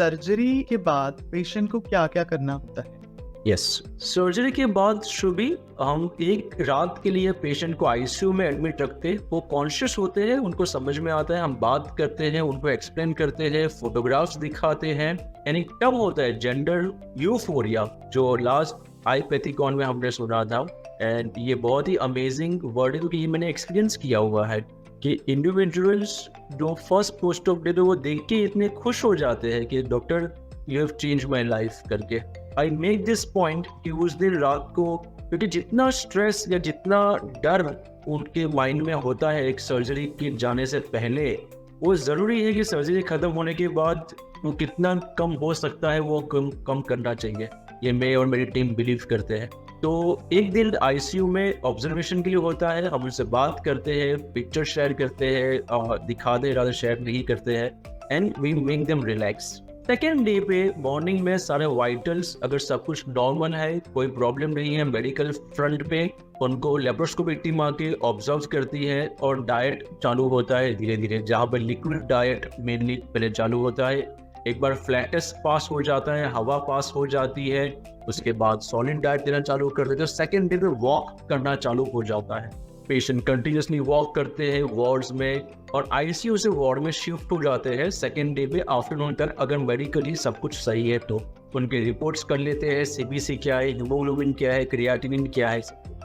Surgery के बाद patient को क्या क्या करना होता है? यस, सर्जरी के बाद शुभी हम एक रात के लिए पेशेंट को आईसीयू में एडमिट रखते हैं। वो कॉन्शियस होते हैं, उनको समझ में आता है, हम बात करते हैं, उनको एक्सप्लेन करते हैं, फोटोग्राफ्स दिखाते हैं। यानी तब होता है जेंडर यूफोरिया, जो लास्ट आईपैथिकॉन में हमने सुना था। एंड ये बहुत ही अमेजिंग वर्ड है, क्योंकि ये मैंने एक्सपीरियंस किया हुआ है कि इंडिविजुअल्स जो फर्स्ट पोस्ट ऑफ डे वो देख के इतने खुश हो जाते हैं कि doctor you have change my life करके। आई मेक दिस पॉइंट कि उस दिन रात को, क्योंकि जितना स्ट्रेस या जितना डर उनके माइंड में होता है एक सर्जरी के जाने से पहले, वो ज़रूरी है कि सर्जरी ख़त्म होने के बाद वो कितना कम हो सकता है वो कम करना चाहिए। ये मैं और मेरी टीम बिलीव करते हैं। तो एक दिन आईसीयू में ऑब्जर्वेशन के लिए होता है, हम उनसे बात करते हैं, पिक्चर शेयर करते हैं, दिखाते ज़्यादा शेयर नहीं करते हैं, and we make them relax. Second day पे मॉर्निंग में सारे वाइटल्स अगर सब कुछ नॉर्मल है, कोई प्रॉब्लम नहीं है मेडिकल फ्रंट पे, उनको लेप्रोस्कोपी टीम आके ऑब्जर्व करती है और डाइट चालू होता है धीरे धीरे, जहाँ पर लिक्विड डाइट मेनली पहले चालू होता है। एक बार फ्लैट टेस्ट पास हो जाता है, हवा पास हो जाती है, उसके बाद सॉलिड डाइट देना चालू कर देते हैं। सेकेंड डे पे वॉक करना चालू हो जाता है, पेशेंट कंटिन्यूसली वॉक करते हैं वार्ड्स में, और आईसीयू से वार्ड में शिफ्ट हो जाते हैं सेकेंड डे पे आफ्टरनून तक। अगर मेडिकली सब कुछ सही है तो उनके रिपोर्ट्स कर लेते हैं, सीबीसी क्या है, हीमोग्लोबिन क्या है, क्रिएटिनिन क्या है।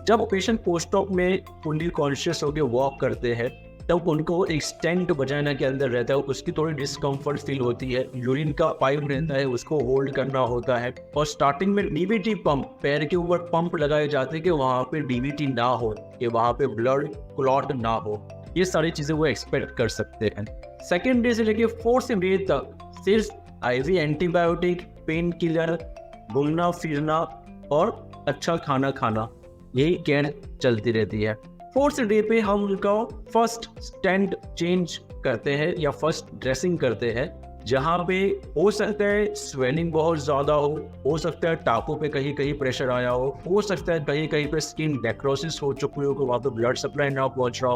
जब पेशेंट पोस्ट ऑप में फुल्ली कॉन्शियस होकर वॉक करते हैं तब उनको एक स्टेंट वजाइना के अंदर रहता है, उसकी थोड़ी डिस्कम्फर्ट फील होती है, यूरिन का पाइप रहता है उसको होल्ड करना होता है, और स्टार्टिंग में डीवीटी पंप, पैर के ऊपर पंप लगाए जाते हैं कि वहाँ पे डीवीटी ना हो, कि वहाँ पे ब्लड क्लॉट ना हो। ये सारी चीज़ें वो एक्सपेक्ट कर सकते हैं। सेकेंड डे से लेके फोर्थ डे तक सिर्फ आईवी एंटीबायोटिक, पेन किलर, घूमना फिरना और अच्छा खाना खाना, यही केयर चलती रहती है। फोर्थ डे पे हम उनका फर्स्ट स्टेंट चेंज करते हैं या फर्स्ट ड्रेसिंग करते हैं, जहाँ पे हो सकता है स्वेलिंग बहुत ज़्यादा हो सकता है टाँकों पे कहीं कहीं प्रेशर आया हो सकता है कहीं कहीं पे स्किन नेक्रोसिस हो चुकी हो, वहाँ पे ब्लड सप्लाई ना पहुँच रहा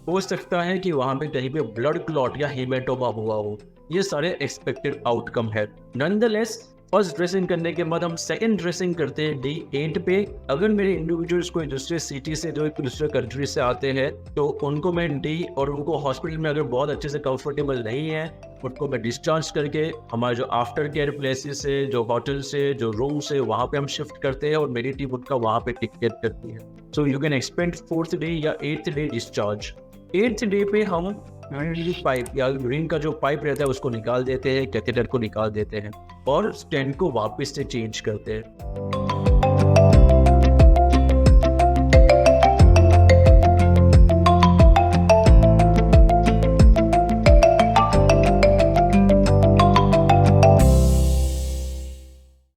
हो सकता है कि वहाँ पे कहीं पे ब्लड क्लॉट या हेमेटोमा हुआ हो। ये सारे एक्सपेक्टेड आउटकम है। नॉनदलेस फर्स्ट ड्रेसिंग करने के बाद हम सेकंड ड्रेसिंग करते हैं डे 8 पे। अगर मेरे इंडिविजुअल्स कोई दूसरे सिटी से, जो दूसरे कंट्री से आते हैं, तो उनको मैं डे, और उनको हॉस्पिटल में अगर बहुत अच्छे से कंफर्टेबल नहीं है, उनको मैं डिस्चार्ज करके हमारे जो आफ्टर केयर प्लेसेस से, जो होटल से, जो रूम से, वहाँ पे हम शिफ्ट करते हैं और मेरी टीम उनका वहाँ पे टेक केयर करती है। So you can expect fourth day या 8th day discharge. 8th day पे हम पाइप या यूरिन का जो पाइप रहता है उसको निकाल देते हैं, कैथेटर को निकाल देते हैं और स्टेंट को वापस से चेंज करते हैं।